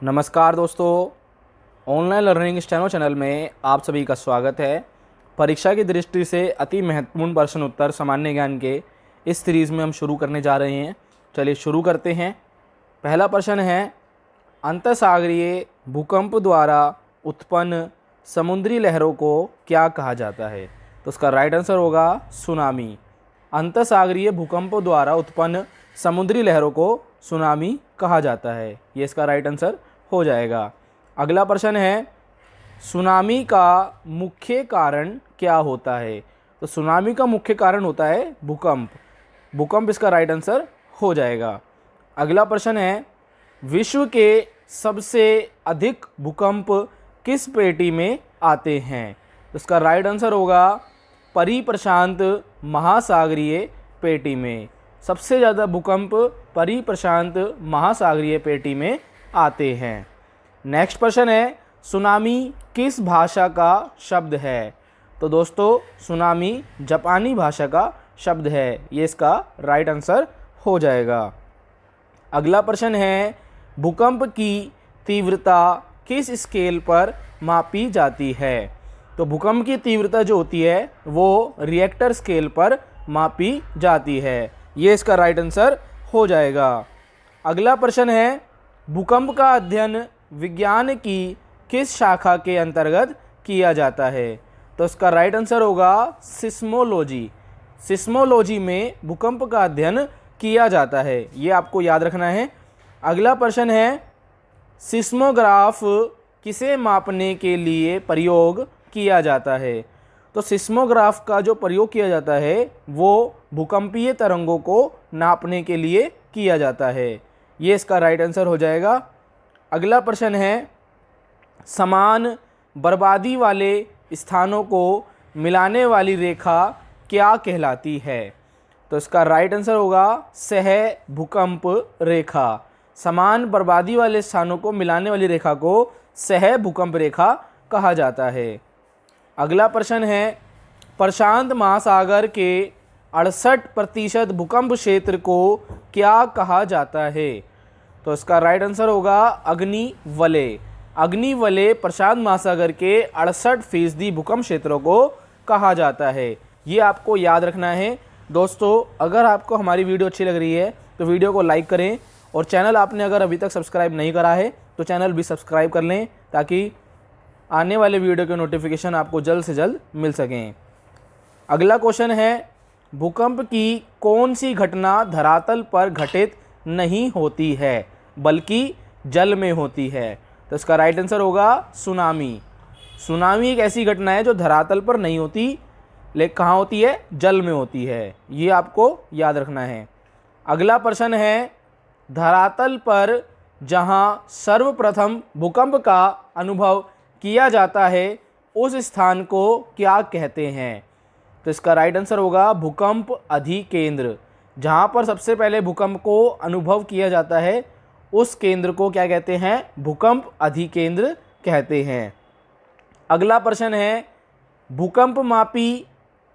नमस्कार दोस्तों, online learning steno channel में आप सभी का स्वागत है। परीक्षा की दृष्टि से अति महत्वपूर्ण प्रश्न उत्तर सामान्य ज्ञान के इस सीरीज़ में हम शुरू करने जा रहे हैं। चलिए शुरू करते हैं। पहला प्रश्न है, अंतरसागरीय भूकंप द्वारा उत्पन्न समुद्री लहरों को क्या कहा जाता है? तो उसका राइट आंसर होगा सुनामी। अंतरसागरीय भूकंप द्वारा उत्पन्न समुद्री लहरों को सुनामी कहा जाता है। ये इसका राइट आंसर हो जाएगा। अगला प्रश्न है, सुनामी का मुख्य कारण क्या होता है? तो सुनामी का मुख्य कारण होता है भूकंप। भूकंप इसका राइट आंसर हो जाएगा। अगला प्रश्न है, विश्व के सबसे अधिक भूकंप किस पेटी में आते हैं? तो इसका राइट आंसर होगा परिप्रशांत महासागरीय पेटी में। सबसे ज़्यादा भूकंप परिप्रशांत महासागरीय पेटी में आते हैं। नेक्स्ट प्रश्न है, सुनामी किस भाषा का शब्द है? तो दोस्तों, सुनामी जापानी भाषा का शब्द है। ये इसका राइट आंसर हो जाएगा। अगला प्रश्न है, भूकंप की तीव्रता किस स्केल पर मापी जाती है? तो भूकंप की तीव्रता जो होती है वो रिएक्टर स्केल पर मापी जाती है। ये इसका राइट आंसर हो जाएगा। अगला प्रश्न है, भूकंप का अध्ययन विज्ञान की किस शाखा के अंतर्गत किया जाता है? तो इसका राइट आंसर होगा सिस्मोलॉजी। सिस्मोलॉजी में भूकंप का अध्ययन किया जाता है। ये आपको याद रखना है। अगला प्रश्न है, सिस्मोग्राफ किसे मापने के लिए प्रयोग किया जाता है? तो सिस्मोग्राफ का जो प्रयोग किया जाता है वो भूकंपीय तरंगों को नापने के लिए किया जाता है। ये इसका राइट आंसर हो जाएगा। अगला प्रश्न है, समान बर्बादी वाले स्थानों को मिलाने वाली रेखा क्या कहलाती है? तो इसका राइट आंसर होगा सह भूकंप रेखा। समान बर्बादी वाले स्थानों को मिलाने वाली रेखा को सह भूकंप रेखा कहा जाता है। अगला प्रश्न है, प्रशांत महासागर के 68% भूकंप क्षेत्र को क्या कहा जाता है? तो इसका राइट आंसर होगा अग्निवलय। अग्निवलय प्रशांत महासागर के 68% भूकंप क्षेत्रों को कहा जाता है। ये आपको याद रखना है। दोस्तों, अगर आपको हमारी वीडियो अच्छी लग रही है तो वीडियो को लाइक करें, और चैनल आपने अगर अभी तक सब्सक्राइब नहीं करा है तो चैनल भी सब्सक्राइब कर लें ताकि आने वाले वीडियो के नोटिफिकेशन आपको जल्द से जल्द मिल सकें। अगला क्वेश्चन है, भूकंप की कौन सी घटना धरातल पर घटित नहीं होती है बल्कि जल में होती है? तो इसका राइट आंसर होगा सुनामी। सुनामी एक ऐसी घटना है जो धरातल पर नहीं होती, लेकिन कहाँ होती है? जल में होती है। ये आपको याद रखना है। अगला प्रश्न है, धरातल पर जहाँ सर्वप्रथम भूकंप का अनुभव किया जाता है उस स्थान को क्या कहते हैं? तो इसका राइट आंसर होगा भूकंप अधिकेंद्र। जहाँ पर सबसे पहले भूकंप को अनुभव किया जाता है उस केंद्र को क्या कहते हैं? भूकंप अधिकेंद्र कहते हैं। अगला प्रश्न है, भूकंप मापी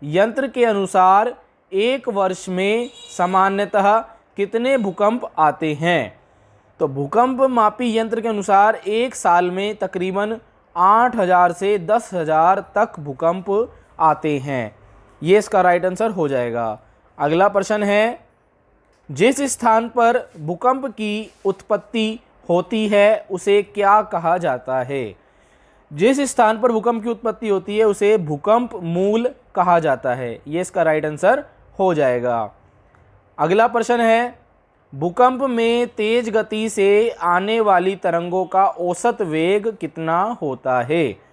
यंत्र के अनुसार एक वर्ष में सामान्यतः कितने भूकंप आते हैं? तो भूकंप मापी यंत्र के अनुसार एक साल में तकरीबन 8,000 से 10,000 तक भूकंप आते हैं। ये इसका राइट आंसर हो जाएगा। अगला प्रश्न है, जिस स्थान पर भूकंप की उत्पत्ति होती है उसे क्या कहा जाता है? जिस स्थान पर भूकंप की उत्पत्ति होती है उसे भूकंप मूल कहा जाता है। ये इसका राइट आंसर हो जाएगा। अगला प्रश्न है, भूकंप में तेज गति से आने वाली तरंगों का औसत वेग कितना होता है?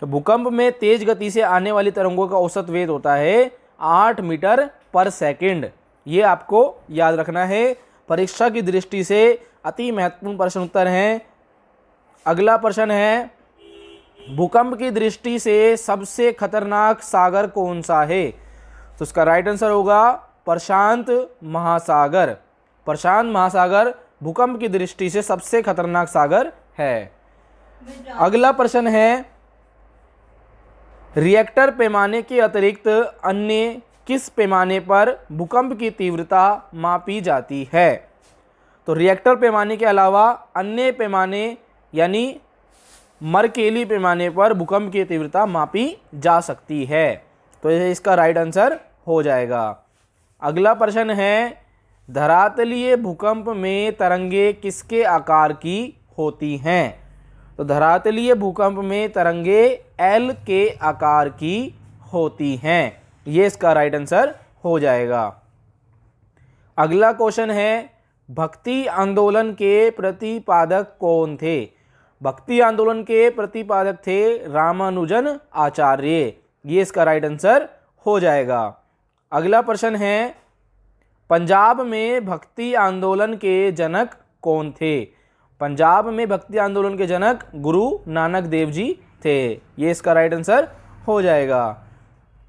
तो भूकंप में तेज गति से आने वाली तरंगों का औसत वेग होता है 8 मीटर पर सेकंड। ये आपको याद रखना है। परीक्षा की दृष्टि से अति महत्वपूर्ण प्रश्न उत्तर हैं। अगला प्रश्न है, भूकंप की दृष्टि से सबसे खतरनाक सागर कौन सा है? तो उसका राइट आंसर होगा प्रशांत महासागर। प्रशांत महासागर भूकंप की दृष्टि से सबसे खतरनाक सागर है। अगला प्रश्न है, रिएक्टर पैमाने के अतिरिक्त अन्य किस पैमाने पर भूकंप की तीव्रता मापी जाती है? तो रिएक्टर पैमाने के अलावा अन्य पैमाने यानी मरकेली पैमाने पर भूकंप की तीव्रता मापी जा सकती है। तो ये इसका राइट आंसर हो जाएगा। अगला प्रश्न है, धरातलीय भूकंप में तरंगे किसके आकार की होती हैं? तो धरातलीय भूकंप में तरंगे एल के आकार की होती हैं। ये इसका राइट आंसर हो जाएगा। अगला क्वेश्चन है, भक्ति आंदोलन के प्रतिपादक कौन थे? भक्ति आंदोलन के प्रतिपादक थे रामानुजन आचार्य। ये इसका राइट आंसर हो जाएगा। अगला प्रश्न है, पंजाब में भक्ति आंदोलन के जनक कौन थे? पंजाब में भक्ति आंदोलन के जनक गुरु नानक देव जी थे। ये इसका राइट आंसर हो जाएगा।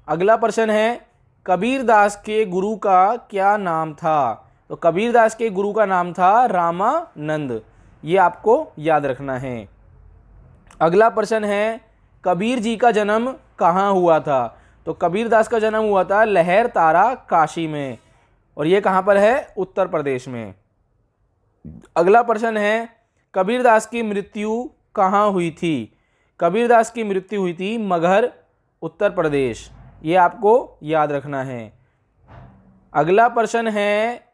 अगला प्रश्न है, कबीरदास के गुरु का क्या नाम था? तो कबीरदास के गुरु का नाम था रामानंद। ये आपको याद रखना है। अगला प्रश्न है, कबीर जी का जन्म कहाँ हुआ था? तो कबीरदास का जन्म हुआ था लहर तारा काशी में, और ये कहाँ पर है? उत्तर प्रदेश में। अगला प्रश्न है, कबीरदास की मृत्यु कहाँ हुई थी? कबीरदास की मृत्यु हुई थी मगहर, उत्तर प्रदेश। ये आपको याद रखना है। अगला प्रश्न है,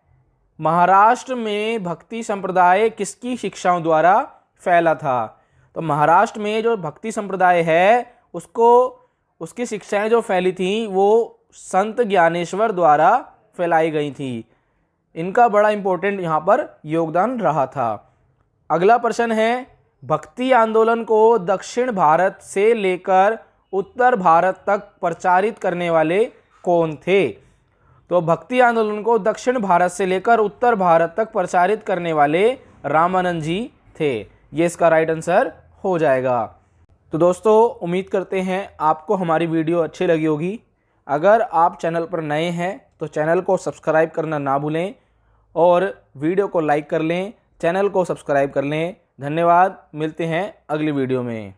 महाराष्ट्र में भक्ति संप्रदाय किसकी शिक्षाओं द्वारा फैला था? तो महाराष्ट्र में जो भक्ति संप्रदाय है उसकी शिक्षाएं जो फैली थी वो संत ज्ञानेश्वर द्वारा फैलाई गई थी। इनका बड़ा इंपॉर्टेंट यहाँ पर योगदान रहा था। अगला प्रश्न है, भक्ति आंदोलन को दक्षिण भारत से लेकर उत्तर भारत तक प्रचारित करने वाले कौन थे? तो भक्ति आंदोलन को दक्षिण भारत से लेकर उत्तर भारत तक प्रचारित करने वाले रामानंद जी थे। ये इसका राइट आंसर हो जाएगा। तो दोस्तों, उम्मीद करते हैं आपको हमारी वीडियो अच्छी लगी होगी। अगर आप चैनल पर नए हैं तो चैनल को सब्सक्राइब करना ना भूलें और वीडियो को लाइक कर लें, चैनल को सब्सक्राइब कर लें। धन्यवाद। मिलते हैं अगली वीडियो में।